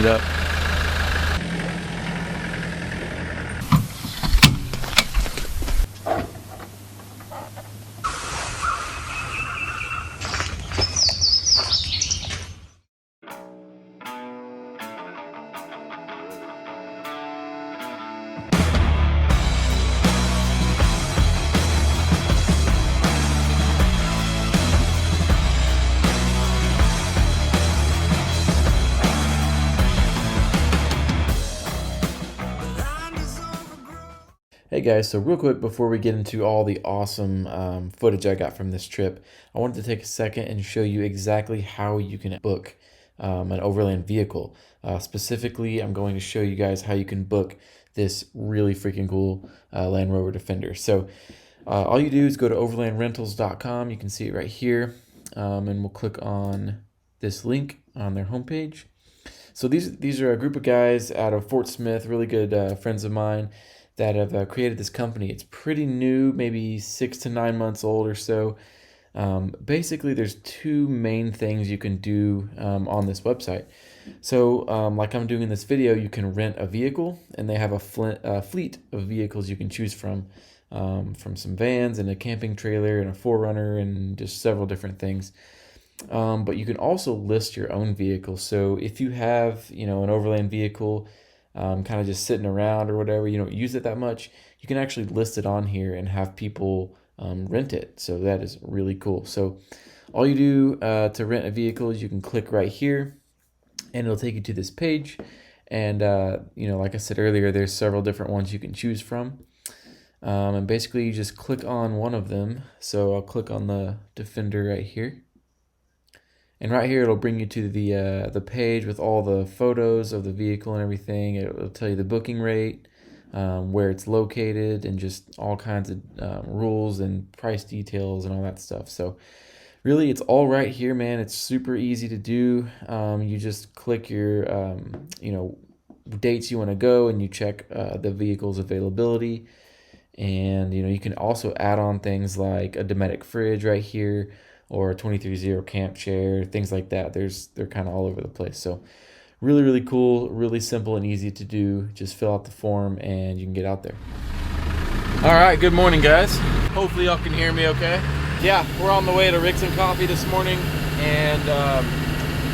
it up. Hey guys, so real quick before we get into all the awesome footage I got from this trip, I wanted to take a second and show you exactly how you can book an overland vehicle. Specifically, I'm going to show you guys how you can book this really freaking cool Land Rover Defender. So all you do is go to overlandrentals.com. You can see it right here, and we'll click on this link on their homepage. So these are a group of guys out of Fort Smith, really good friends of mine, that have created this company. It's pretty new, maybe 6 to 9 months old or so. Basically, there's two main things you can do on this website. So like I'm doing in this video, you can rent a vehicle, and they have a fleet of vehicles you can choose from some vans and a camping trailer and a 4Runner and just several different things. But you can also list your own vehicle. So if you have, an overland vehicle, kind of just sitting around or whatever, you don't use it that much, you can actually list it on here and have people rent it. So that is really cool. So all you do to rent a vehicle is you can click right here, and it'll take you to this page. And like I said earlier, there's several different ones you can choose from. And basically you just click on one of them. So I'll click on the Defender right here. And right here, it'll bring you to the page with all the photos of the vehicle and everything. It'll tell you the booking rate, where it's located, and just all kinds of rules and price details and all that stuff. So really, it's all right here, man. It's super easy to do. You just click your, dates you want to go, and you check the vehicle's availability. And, you can also add on things like a Dometic fridge right here, or a 23-0 camp chair, things like that. They're kind of all over the place. So really, really cool, really simple and easy to do. Just fill out the form and you can get out there. All right, good morning, guys. Hopefully y'all can hear me okay. Yeah, we're on the way to Rigs and Coffee this morning, and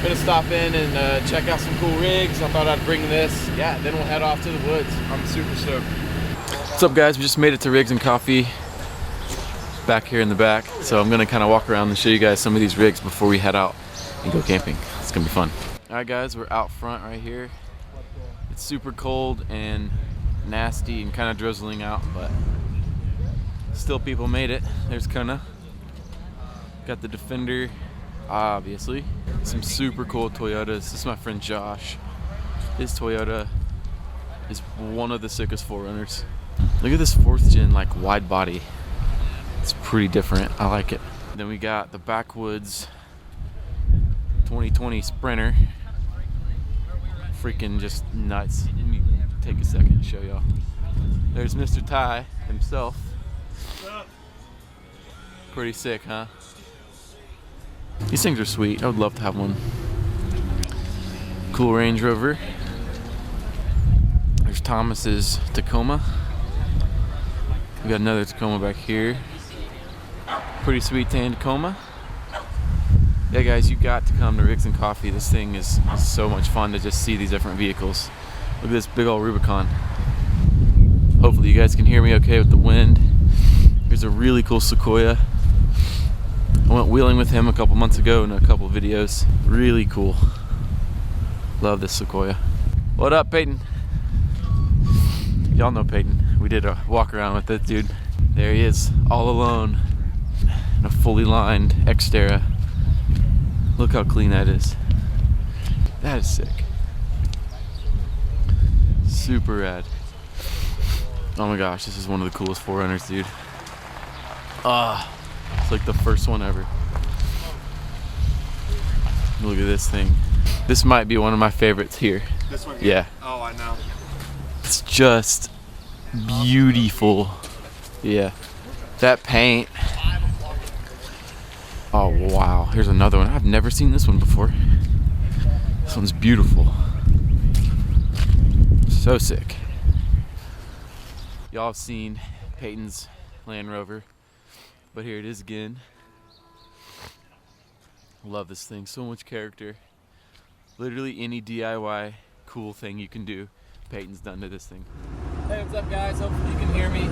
gonna stop in and check out some cool rigs. I thought I'd bring this. Yeah, then we'll head off to the woods. I'm super stoked. What's up, guys? We just made it to Rigs and Coffee, back here in the back. So I'm gonna kind of walk around and show you guys some of these rigs before we head out and go camping. It's gonna be fun. All right, guys, we're out front right here. It's super cold and nasty and kind of drizzling out, but still people made it. There's Kona. Got the Defender, obviously. Some super cool Toyotas. This is my friend Josh. His Toyota is one of the sickest 4Runners. Look at this 4th gen wide body. It's pretty different. I like it. Then we got the BACKWOODS 2020 Sprinter. Freaking just nuts. Let me take a second to show y'all. There's Mr. Ty himself. Pretty sick, huh? These things are sweet. I would love to have one. Cool Range Rover. There's Thomas's Tacoma. We got another Tacoma back here. Pretty sweet tan Tacoma. Yeah, guys, you got to come to Rigs and Coffee. This thing is so much fun to just see these different vehicles. Look at this big old Rubicon. Hopefully you guys can hear me okay with the wind. Here's a really cool Sequoia. I went wheeling with him a couple months ago in a couple of videos. Really cool. Love this Sequoia. What up, Peyton? Y'all know Peyton. We did a walk around with this dude. There he is, all alone. In a fully lined Xterra. Look how clean that is. That is sick. Super rad. Oh my gosh, this is one of the coolest 4Runners, dude. It's like the first one ever. Look at this thing. This might be one of my favorites here. This one here? Yeah. Oh, I know. It's just beautiful. Yeah. That paint. Oh wow, here's another one. I've never seen this one before. This one's beautiful. So sick. Y'all have seen Peyton's Land Rover, but here it is again. Love this thing, so much character. Literally any DIY cool thing you can do, Peyton's done to this thing. Hey, what's up guys? Hopefully you can hear me.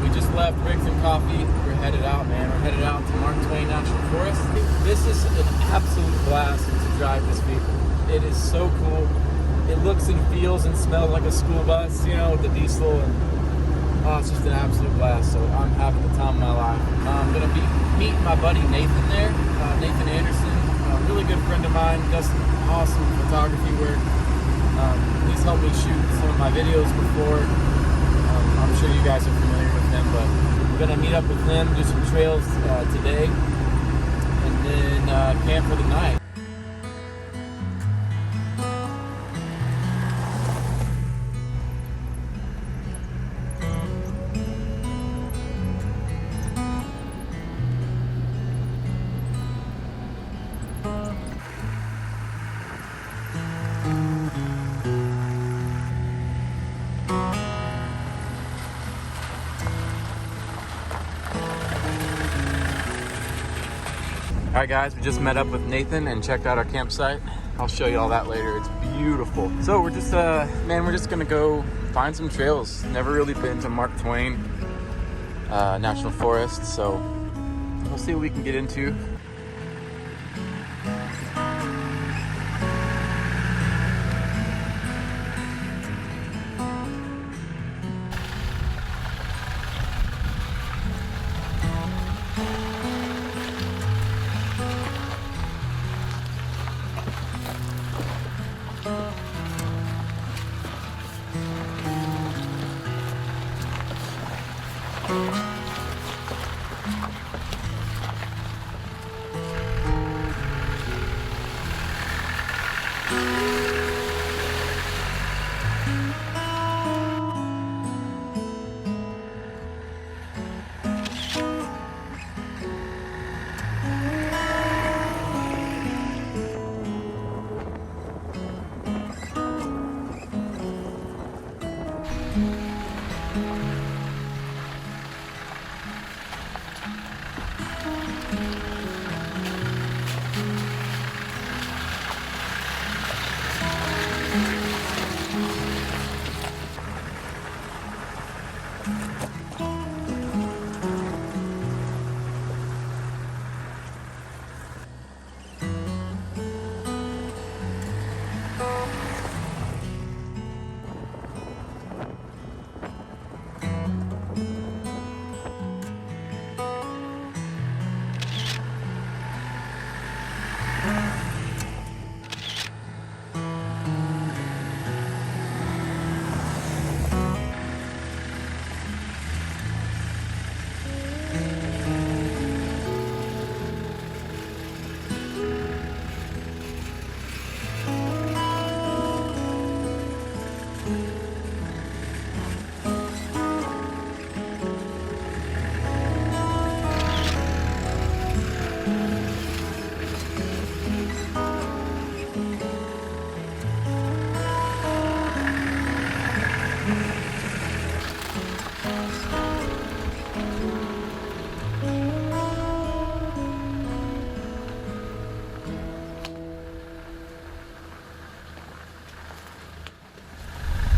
We just left Rick's and Coffee. We're headed out, man. We're headed out to Mark Twain National Forest. This is an absolute blast to drive this vehicle. It is so cool. It looks and feels and smells like a school bus, you know, with the diesel, and it's just an absolute blast. So I'm having the time of my life. I'm gonna be meeting my buddy Nathan there, Nathan Anderson, a really good friend of mine, does some awesome photography work. He's helped me shoot some of my videos before. I'm sure you guys are familiar with him, but we're gonna meet up with him, do some trails today, and then camp for the night. Alright guys, we just met up with Nathan and checked out our campsite. I'll show you all that later. It's beautiful. So we're just we're just gonna go find some trails. Never really been to Mark Twain National Forest, so we'll see what we can get into.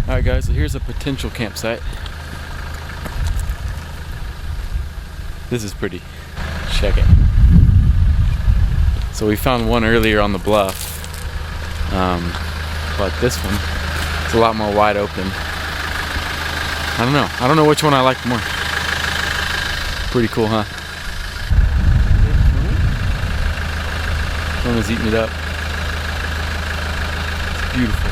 Alright guys, so here's a potential campsite. This is pretty. Check it. So we found one earlier on the bluff, but this one is a lot more wide open. I don't know which one I like more. Pretty cool, huh? One is eating it up. It's beautiful.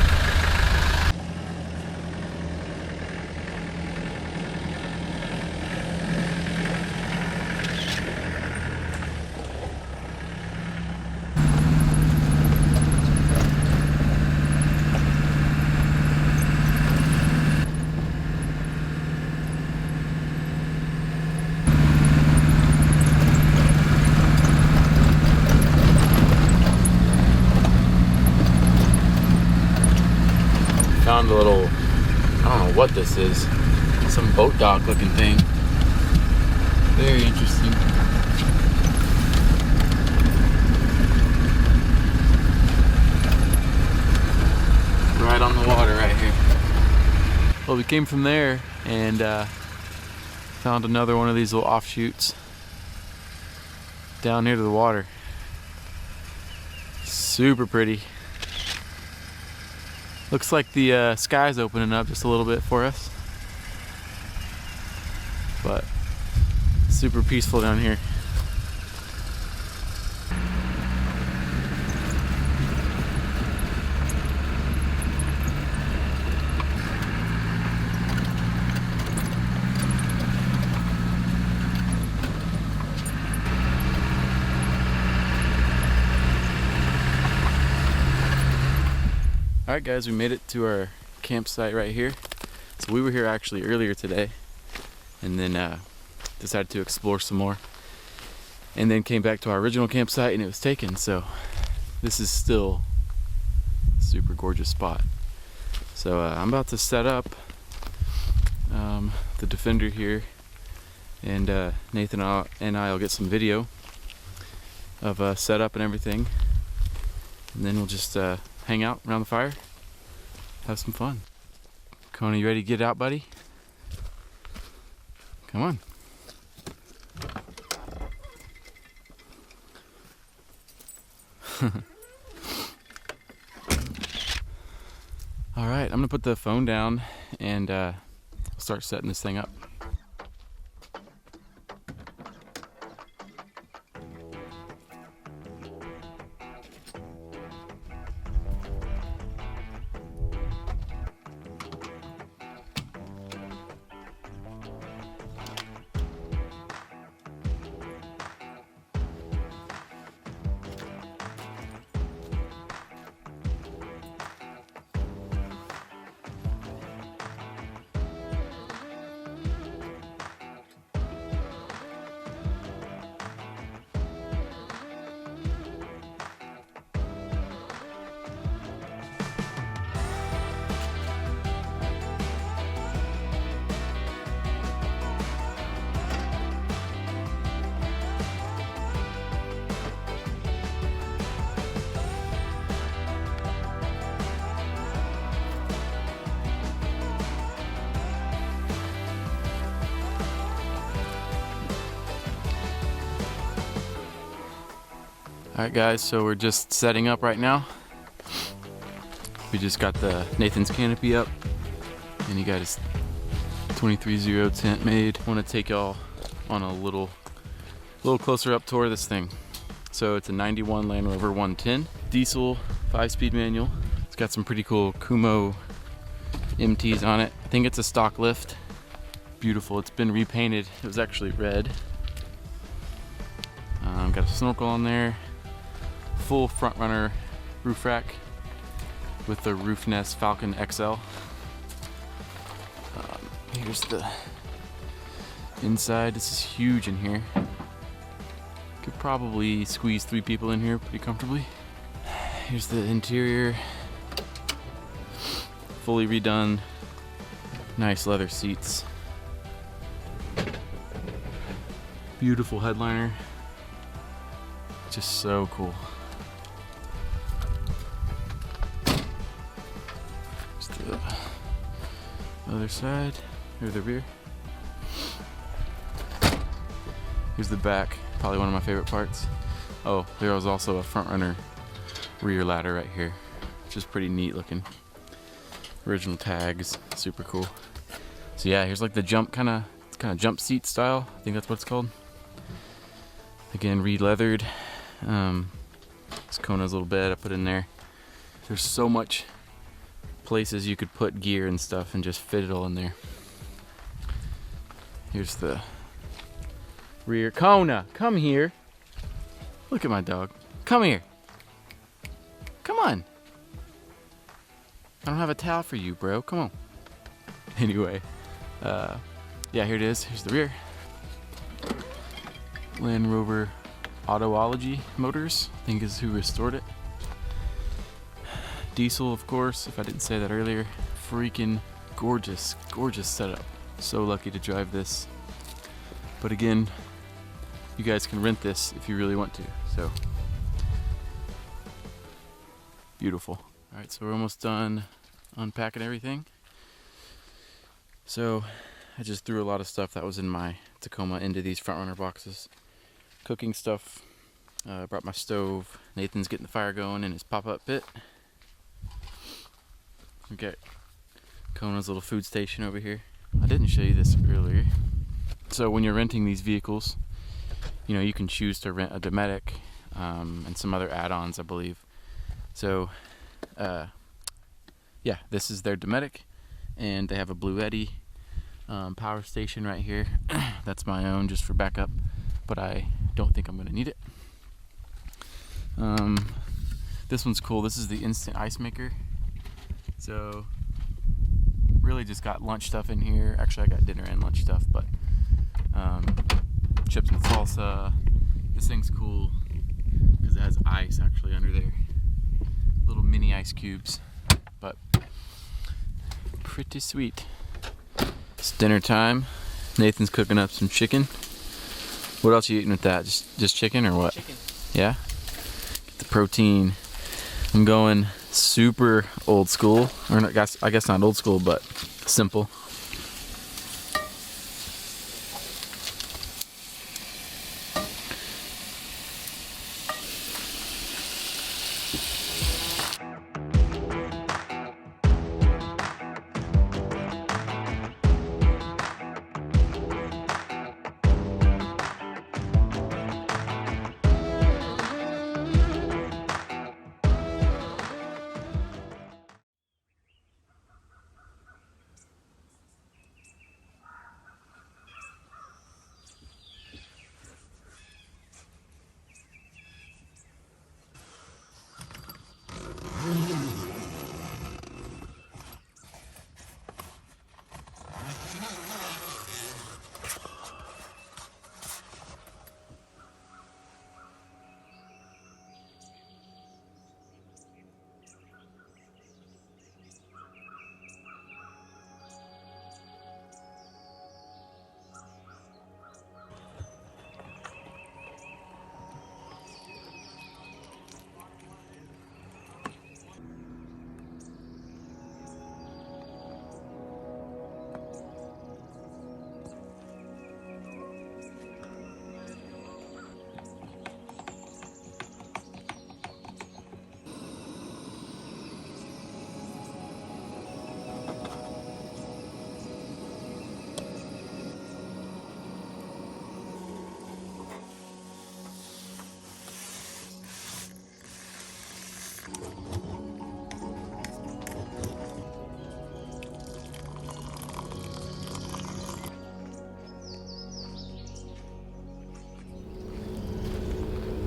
Found a little I don't know what this is. Some boat dock looking thing. Very interesting. Right on the water right here. Well, we came from there and found another one of these little offshoots down near to the water. Super pretty. Looks like the sky's opening up just a little bit for us. But super peaceful down here. Alright guys, we made it to our campsite right here. So we were here actually earlier today and then decided to explore some more and then came back to our original campsite and it was taken. So this is still a super gorgeous spot. So I'm about to set up the Defender here, and Nathan and I will get some video of setup and everything, and then we'll just hang out around the fire, have some fun. Kona, you ready to get out, buddy? Come on. All right, I'm gonna put the phone down and start setting this thing up. Alright guys, so we're just setting up right now. We just got the Nathan's canopy up and he got his 23-0 tent made. I want to take y'all on a little closer up tour of this thing. So it's a 91 Land Rover 110 diesel 5-speed manual. It's got some pretty cool Kumo MTs on it. I think it's a stock lift. Beautiful. It's been repainted. It was actually red. Got a snorkel on there. Full front runner roof rack with the Roof Nest Falcon XL. Here's the inside. This is huge in here. Could probably squeeze 3 people in here pretty comfortably. Here's the interior. Fully redone. Nice leather seats. Beautiful headliner. Just so cool. Other side, or the rear. Here's the back, probably one of my favorite parts. Oh, there was also a front runner rear ladder right here, which is pretty neat looking. Original tags, super cool. So yeah, here's like the jump kind of jump seat style. I think that's what it's called. Again, re-leathered. This Kona's little bed I put in there. There's so much places you could put gear and stuff and just fit it all in there. Here's the rear. Kona, come here. Look at my dog. Come here. Come on. I don't have a towel for you, bro. Come on. Anyway, yeah, here it is. Here's the rear. Land Rover Autoology Motors, I think is who restored it. Diesel, of course, if I didn't say that earlier. Freaking gorgeous, gorgeous setup. So lucky to drive this. But again, you guys can rent this if you really want to. So beautiful. All right, so we're almost done unpacking everything. So I just threw a lot of stuff that was in my Tacoma into these front runner boxes. Cooking stuff. Brought my stove. Nathan's getting the fire going in his pop-up pit. We got Kona's little food station over here. I didn't show you this earlier. So when you're renting these vehicles, you know, you can choose to rent a Dometic and some other add-ons, I believe. So yeah, this is their Dometic, and they have a Blue Eddy power station right here. That's my own, just for backup, but I don't think I'm gonna need it. This one's cool. This is the instant ice maker. So really just got lunch stuff in here. Actually, I got dinner and lunch stuff, but chips and salsa. This thing's cool because it has ice actually under there. Little mini ice cubes, but pretty sweet. It's dinner time. Nathan's cooking up some chicken. What else are you eating with that? Just chicken or what? Chicken. Yeah? Get the protein. I'm going super old school, or I guess not old school, but simple.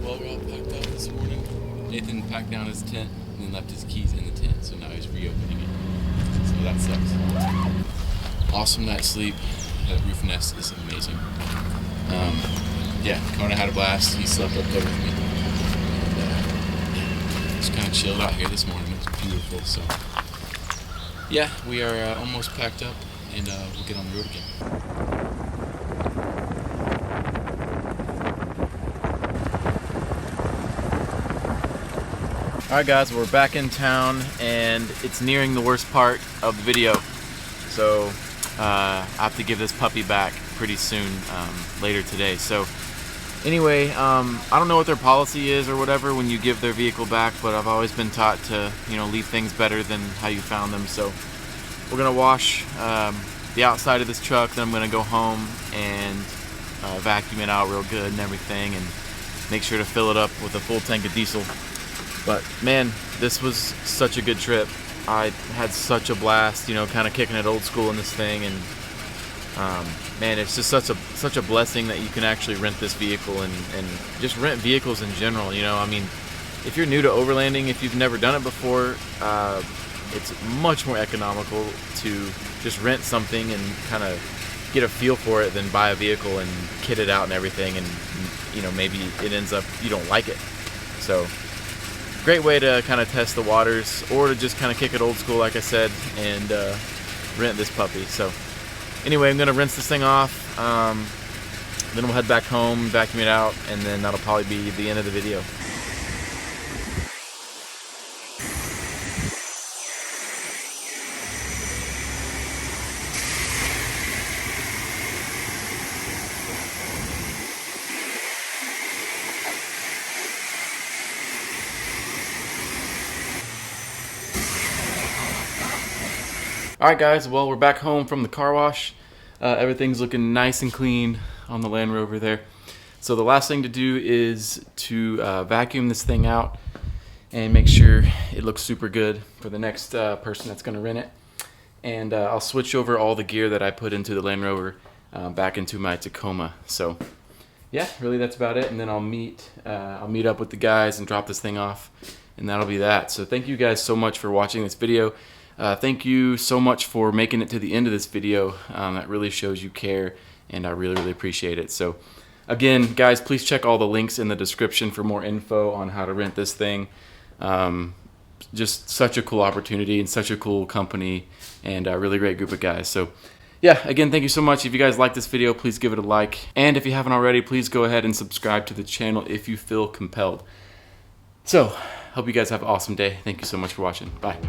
Well, we're all packed out this morning. Nathan packed down his tent and then left his keys in the tent, so now he's reopening it. So that sucks. Awesome night's sleep. That roof nest is amazing. Yeah, Kona had a blast. He slept up there with me. And, just kind of chilled out here this morning. It was beautiful. So yeah, we are almost packed up, and we'll get on the road again. Alright guys, we're back in town and it's nearing the worst part of the video. So I have to give this puppy back pretty soon, later today. So anyway, I don't know what their policy is or whatever when you give their vehicle back, but I've always been taught to, you know, leave things better than how you found them. So we're gonna wash the outside of this truck, then I'm gonna go home and vacuum it out real good and everything, and make sure to fill it up with a full tank of diesel. But man, this was such a good trip. I had such a blast, you know, kind of kicking it old school in this thing, and man, it's just such a blessing that you can actually rent this vehicle and just rent vehicles in general. You know, I mean, if you're new to overlanding, if you've never done it before, it's much more economical to just rent something and kind of get a feel for it than buy a vehicle and kit it out and everything, and you know, maybe it ends up you don't like it. So great way to kind of test the waters, or to just kind of kick it old school, like I said, and rent this puppy. So anyway, I'm gonna rinse this thing off. Then we'll head back home, vacuum it out, and then that'll probably be the end of the video. Alright guys, well, we're back home from the car wash. Everything's looking nice and clean on the Land Rover there. So the last thing to do is to vacuum this thing out and make sure it looks super good for the next person that's going to rent it. And I'll switch over all the gear that I put into the Land Rover back into my Tacoma. So yeah, really that's about it. And then I'll meet up with the guys and drop this thing off, and that'll be that. So thank you guys so much for watching this video. Thank you so much for making it to the end of this video. That really shows you care, and I really appreciate it. So again, guys, please check all the links in the description for more info on how to rent this thing. Just such a cool opportunity and such a cool company, and a really great group of guys. So yeah, again, thank you so much. If you guys like this video, please give it a like, and if you haven't already, please go ahead and subscribe to the channel if you feel compelled. So hope you guys have an awesome day. Thank you so much for watching. Bye.